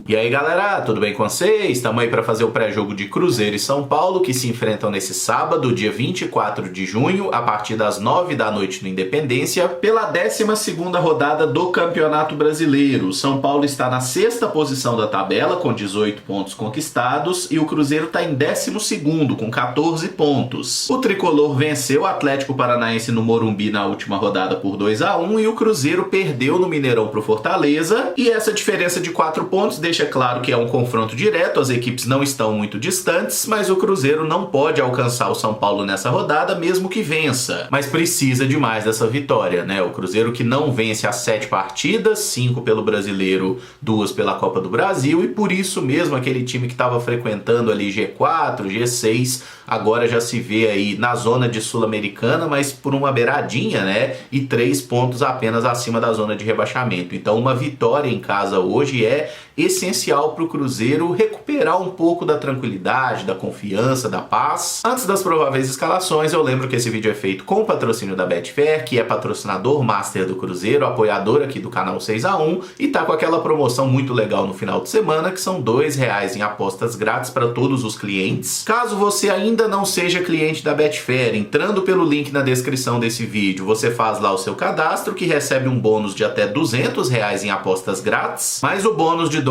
E aí galera, tudo bem com vocês? Estamos aí para fazer o pré-jogo de Cruzeiro e São Paulo, que se enfrentam nesse sábado, dia 24 de junho, a partir das 9 da noite no Independência, pela 12ª rodada do Campeonato Brasileiro. São Paulo está na 6ª posição da tabela, com 18 pontos conquistados, e o Cruzeiro está em 12º, com 14 pontos. O Tricolor venceu o Atlético Paranaense no Morumbi na última rodada por 2-1, e o Cruzeiro perdeu no Mineirão para o Fortaleza, e essa diferença de 4 pontos deixa claro que é um confronto direto, as equipes não estão muito distantes, mas o Cruzeiro não pode alcançar o São Paulo nessa rodada, mesmo que vença. Mas precisa demais dessa vitória, né? O Cruzeiro que não vence as 7 partidas, 5 pelo Brasileiro, 2 pela Copa do Brasil, e por isso mesmo aquele time que estava frequentando ali G4, G6, agora já se vê aí na zona de Sul-Americana, mas por uma beiradinha, né? E 3 pontos apenas acima da zona de rebaixamento. Então uma vitória em casa hoje é essencial para o Cruzeiro recuperar um pouco da tranquilidade, da confiança, da paz. Antes das prováveis escalações, eu lembro que esse vídeo é feito com o patrocínio da Betfair, que é patrocinador master do Cruzeiro, apoiador aqui do canal 6x1, e tá com aquela promoção muito legal no final de semana, que são R$2 em apostas grátis para todos os clientes. Caso você ainda não seja cliente da Betfair, entrando pelo link na descrição desse vídeo, você faz lá o seu cadastro, que recebe um bônus de até R$200 em apostas grátis, mas o bônus de R$2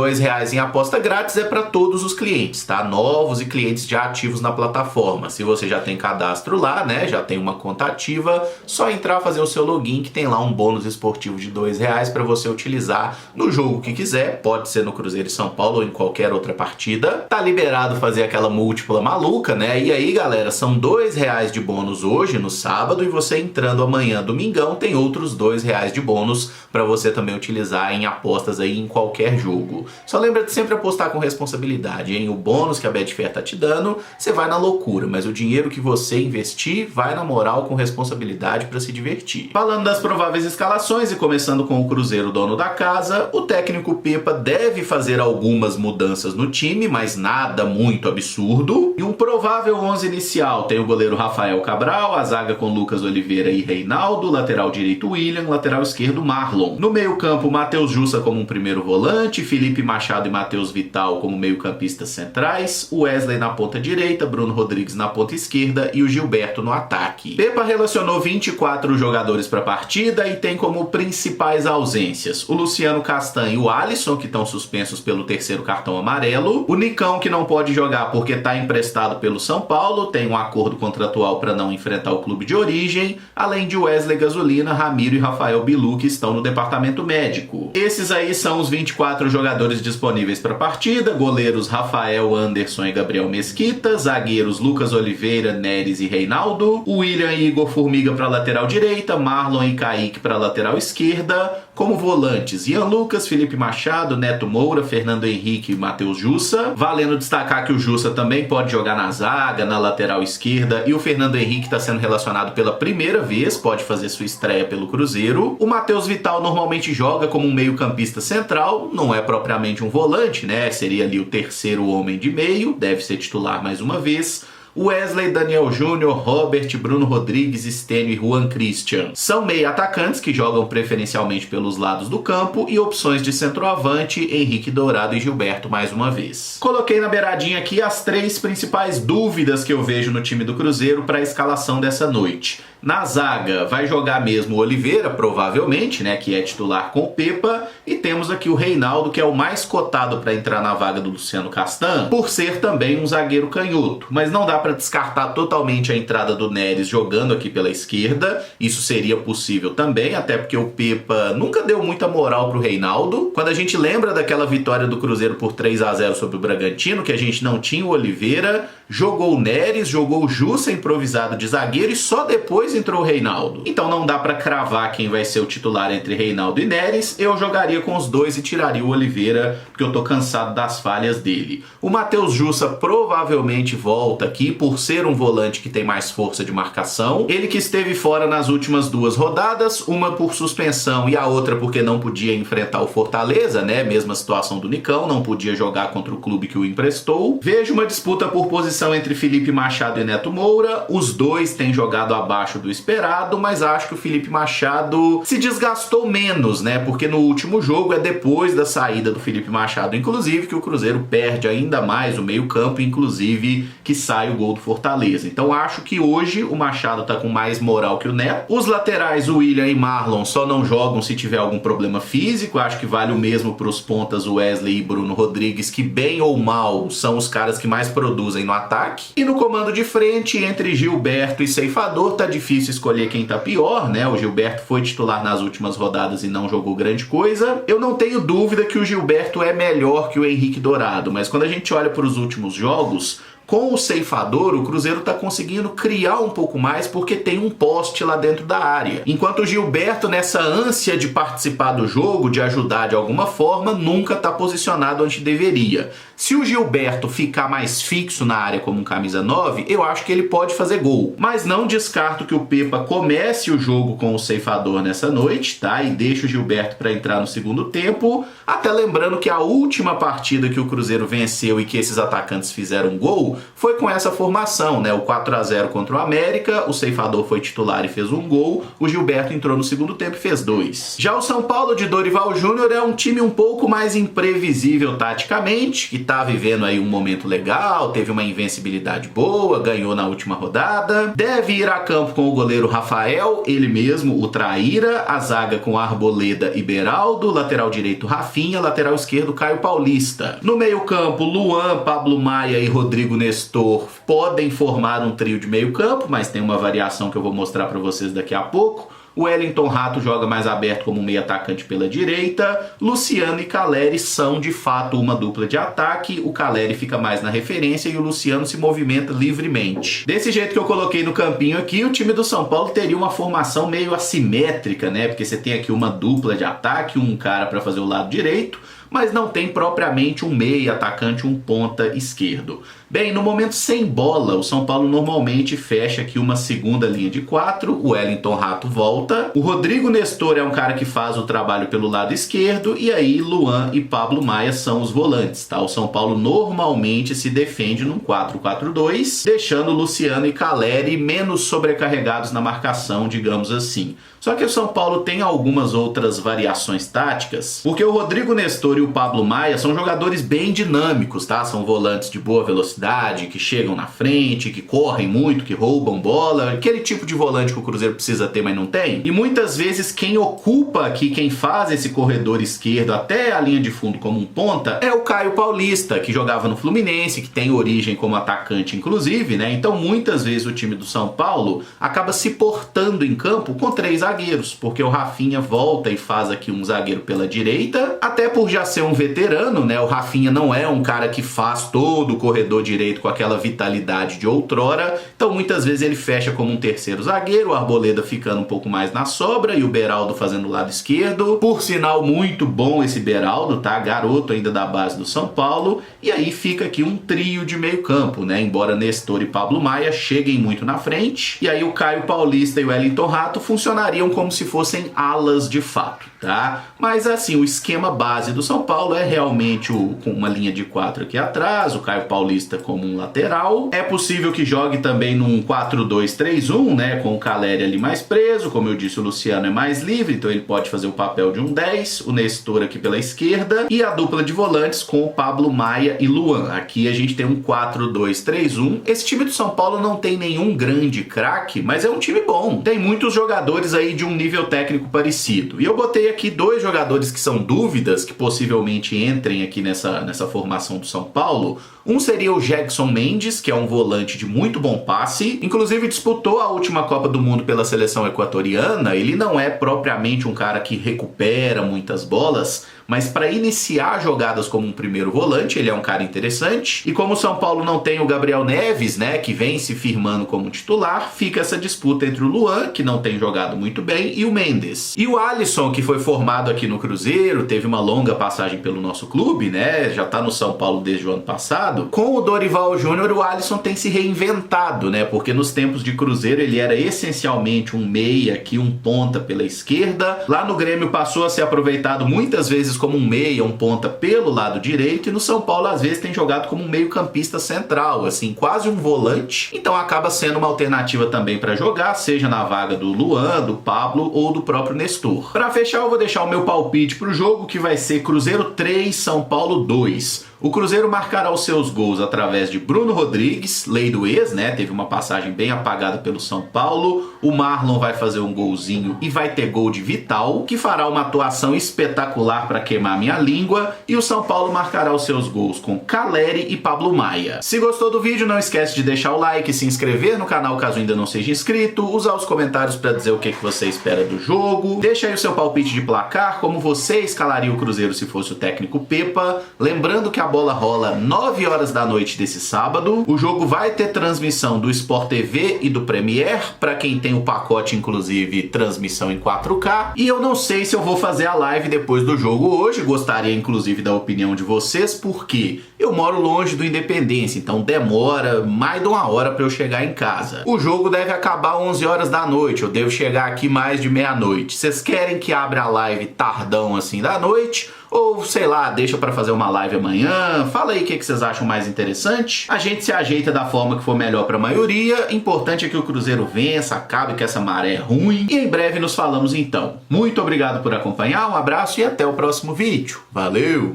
em aposta grátis é para todos os clientes, tá? Novos e clientes já ativos na plataforma. Se você já tem cadastro lá, né? Já tem uma conta ativa, só entrar, fazer o seu login, que tem lá um bônus esportivo de R$2 para você utilizar no jogo que quiser. Pode ser no Cruzeiro e São Paulo ou em qualquer outra partida. Tá liberado fazer aquela múltipla maluca, né? E aí, galera, são R$2 de bônus hoje, no sábado, e você entrando amanhã, domingão, tem outros R$2 de bônus para você também utilizar em apostas aí em qualquer jogo. Só lembra de sempre apostar com responsabilidade, hein? O bônus que a Betfair tá te dando, você vai na loucura, mas o dinheiro que você investir, vai na moral, com responsabilidade para se divertir. Falando das prováveis escalações e começando com o Cruzeiro, dono da casa, o técnico Pepa deve fazer algumas mudanças no time, mas nada muito absurdo. E um provável 11 inicial tem o goleiro Rafael Cabral, a zaga com Lucas Oliveira e Reinaldo, lateral direito William, lateral esquerdo Marlon. No meio campo, Matheus Jussa como um primeiro volante, Felipe Machado e Matheus Vital como meio-campistas centrais, o Wesley na ponta direita, Bruno Rodrigues na ponta esquerda e o Gilberto no ataque. Pepa relacionou 24 jogadores para a partida e tem como principais ausências o Luciano Castan e o Alisson, que estão suspensos pelo 3º cartão amarelo, o Nicão, que não pode jogar porque está emprestado pelo São Paulo, tem um acordo contratual para não enfrentar o clube de origem, além de Wesley Gasolina, Ramiro e Rafael Bilu, que estão no departamento médico. Esses aí são os 24 jogadores disponíveis para a partida: goleiros Rafael, Anderson e Gabriel Mesquita, zagueiros Lucas Oliveira, Neres e Reinaldo, William e Igor Formiga para lateral direita, Marlon e Kaique para lateral esquerda, como volantes Ian Lucas, Felipe Machado, Neto Moura, Fernando Henrique e Matheus Jussa, valendo destacar que o Jussa também pode jogar na zaga, na lateral esquerda, e o Fernando Henrique está sendo relacionado pela primeira vez, pode fazer sua estreia pelo Cruzeiro. O Matheus Vital normalmente joga como um meio-campista central, não é propriamente um volante, né? Seria ali o 3º homem de meio, deve ser titular mais uma vez. Wesley, Daniel Júnior, Robert, Bruno Rodrigues, Stênio e Juan Christian são meio-atacantes que jogam preferencialmente pelos lados do campo, e opções de centroavante, Henrique Dourado e Gilberto mais uma vez. Coloquei na beiradinha aqui as 3 principais dúvidas que eu vejo no time do Cruzeiro para a escalação dessa noite. Na zaga vai jogar mesmo o Oliveira, provavelmente, né, que é titular com o Pepa, e temos aqui o Reinaldo, que é o mais cotado para entrar na vaga do Luciano Castan, por ser também um zagueiro canhoto, mas não dá para descartar totalmente a entrada do Neres jogando aqui pela esquerda. Isso seria possível também, até porque o Pepa nunca deu muita moral pro Reinaldo. Quando a gente lembra daquela vitória do Cruzeiro por 3-0 sobre o Bragantino, que a gente não tinha o Oliveira, jogou o Neres, jogou o Jussa improvisado de zagueiro e só depois entrou o Reinaldo. Então não dá para cravar quem vai ser o titular entre Reinaldo e Neres. Eu jogaria com os dois e tiraria o Oliveira, porque eu tô cansado das falhas dele. O Matheus Jussa provavelmente volta aqui por ser um volante que tem mais força de marcação. Ele que esteve fora nas últimas 2 rodadas, uma por suspensão e a outra porque não podia enfrentar o Fortaleza, né? Mesma situação do Nicão, não podia jogar contra o clube que o emprestou. Vejo uma disputa por posição posição entre Felipe Machado e Neto Moura. Os dois têm jogado abaixo do esperado, mas acho que o Felipe Machado se desgastou menos, né? Porque no último jogo é depois da saída do Felipe Machado, inclusive, que o Cruzeiro perde ainda mais o meio-campo, inclusive que sai o gol do Fortaleza. Então acho que hoje o Machado tá com mais moral que o Neto. Os laterais, o William e Marlon, só não jogam se tiver algum problema físico. Acho que vale o mesmo para os pontas Wesley e Bruno Rodrigues, que bem ou mal são os caras que mais produzem no ataque. E no comando de frente, entre Gilberto e Ceifador, tá difícil escolher quem tá pior, né? O Gilberto foi titular nas últimas rodadas e não jogou grande coisa. Eu não tenho dúvida que o Gilberto é melhor que o Henrique Dourado, mas quando a gente olha para os últimos jogos, com o Ceifador, o Cruzeiro tá conseguindo criar um pouco mais porque tem um poste lá dentro da área. Enquanto o Gilberto, nessa ânsia de participar do jogo, de ajudar de alguma forma, nunca tá posicionado onde deveria. Se o Gilberto ficar mais fixo na área como um camisa 9, eu acho que ele pode fazer gol. Mas não descarto que o Pepa comece o jogo com o Ceifador nessa noite, tá? E deixe o Gilberto para entrar no segundo tempo. Até lembrando que a última partida que o Cruzeiro venceu e que esses atacantes fizeram gol foi com essa formação, né? O 4-0 contra o América, o Ceifador foi titular e fez um gol, o Gilberto entrou no segundo tempo e fez 2. Já o São Paulo de Dorival Júnior é um time um pouco mais imprevisível taticamente, que tá vivendo aí um momento legal, teve uma invencibilidade boa, ganhou na última rodada, deve ir a campo com o goleiro Rafael, ele mesmo, o Traíra, a zaga com Arboleda e Beraldo, lateral direito Rafinha, lateral esquerdo Caio Paulista. No meio campo, Luan, Pablo Maia e Rodrigo Nestor podem formar um trio de meio campo, mas tem uma variação que eu vou mostrar para vocês daqui a pouco. O Wellington Rato joga mais aberto como meio atacante pela direita. Luciano e Caleri são de fato uma dupla de ataque. O Caleri fica mais na referência e o Luciano se movimenta livremente. Desse jeito que eu coloquei no campinho aqui, o time do São Paulo teria uma formação meio assimétrica, né? Porque você tem aqui uma dupla de ataque, um cara para fazer o lado direito, mas não tem propriamente um meio atacante, um ponta esquerdo. Bem, no momento sem bola, o São Paulo normalmente fecha aqui uma segunda linha de 4, o Wellington Rato volta, o Rodrigo Nestor é um cara que faz o trabalho pelo lado esquerdo, e aí Luan e Pablo Maia são os volantes, tá? O São Paulo normalmente se defende num 4-4-2, deixando Luciano e Caleri menos sobrecarregados na marcação, digamos assim. Só que o São Paulo tem algumas outras variações táticas, porque o Rodrigo Nestor e o Pablo Maia são jogadores bem dinâmicos, tá? São volantes de boa velocidade, que chegam na frente, que correm muito, que roubam bola, aquele tipo de volante que o Cruzeiro precisa ter, mas não tem. E muitas vezes quem ocupa aqui, quem faz esse corredor esquerdo até a linha de fundo como um ponta, é o Caio Paulista, que jogava no Fluminense, que tem origem como atacante inclusive, né? Então muitas vezes o time do São Paulo acaba se portando em campo com 3 zagueiros, porque o Rafinha volta e faz aqui um zagueiro pela direita, até por já ser um veterano, né? O Rafinha não é um cara que faz todo o corredor direito com aquela vitalidade de outrora, então muitas vezes ele fecha como um terceiro zagueiro, o Arboleda ficando um pouco mais na sobra e o Beraldo fazendo o lado esquerdo. Por sinal, muito bom esse Beraldo, tá? Garoto ainda da base do São Paulo, e aí fica aqui um trio de meio campo, né? Embora Nestor e Pablo Maia cheguem muito na frente, e aí o Caio Paulista e o Wellington Rato funcionariam como se fossem alas de fato, tá? Mas assim, o esquema base do São Paulo é realmente com uma linha de 4 aqui atrás, o Caio Paulista como um lateral. É possível que jogue também num 4-2-3-1, né? Com o Caleri ali mais preso, como eu disse, o Luciano é mais livre, então ele pode fazer o papel de um 10, o Nestor aqui pela esquerda, e a dupla de volantes com o Pablo Maia e Luan. Aqui a gente tem um 4-2-3-1. Esse time do São Paulo não tem nenhum grande craque, mas é um time bom. Tem muitos jogadores aí de um nível técnico parecido. E eu botei aqui 2 jogadores que são dúvidas, que possivelmente entrem aqui nessa formação do São Paulo. Um seria o Jackson Mendes, que é um volante de muito bom passe, inclusive disputou a última Copa do Mundo pela seleção equatoriana. Ele não é propriamente um cara que recupera muitas bolas, mas para iniciar jogadas como um primeiro volante, ele é um cara interessante. E como o São Paulo não tem o Gabriel Neves, né, que vem se firmando como titular, fica essa disputa entre o Luan, que não tem jogado muito bem, e o Mendes. E o Alisson, que foi foi formado aqui no Cruzeiro, teve uma longa passagem pelo nosso clube, né? Já tá no São Paulo desde o ano passado. Com o Dorival Júnior, o Alisson tem se reinventado, né? Porque nos tempos de Cruzeiro ele era essencialmente um meia, aqui um ponta pela esquerda. Lá no Grêmio passou a ser aproveitado muitas vezes como um meia, um ponta pelo lado direito, e no São Paulo às vezes tem jogado como um meio-campista central, assim, quase um volante. Então acaba sendo uma alternativa também para jogar, seja na vaga do Luan, do Pablo ou do próprio Nestor. Para fechar, eu vou deixar o meu palpite pro jogo, que vai ser Cruzeiro 3, São Paulo 2. O Cruzeiro marcará os seus gols através de Bruno Rodrigues, lei do ex, né? Teve uma passagem bem apagada pelo São Paulo. O Marlon vai fazer um golzinho e vai ter gol de Vital, que fará uma atuação espetacular para queimar minha língua. E o São Paulo marcará os seus gols com Caleri e Pablo Maia. Se gostou do vídeo, não esquece de deixar o like, se inscrever no canal caso ainda não seja inscrito, usar os comentários para dizer o que você espera do jogo. Deixa aí o seu palpite de placar, como você escalaria o Cruzeiro se fosse o técnico Pepa. Lembrando que a bola rola 9 horas da noite desse sábado. O jogo vai ter transmissão do Sport TV e do Premiere, para quem tem o pacote, inclusive, transmissão em 4K. E eu não sei se eu vou fazer a live depois do jogo hoje. Gostaria, inclusive, da opinião de vocês, porque eu moro longe do Independência, então demora mais de 1 hora para eu chegar em casa. O jogo deve acabar 11 horas da noite, eu devo chegar aqui mais de meia-noite. Vocês querem que abra a live tardão assim da noite? Ou, sei lá, deixa pra fazer uma live amanhã? Fala aí o que vocês acham mais interessante. A gente se ajeita da forma que for melhor pra maioria. Importante é que o Cruzeiro vença, acabe com essa maré ruim. E em breve nos falamos então. Muito obrigado por acompanhar, um abraço e até o próximo vídeo. Valeu!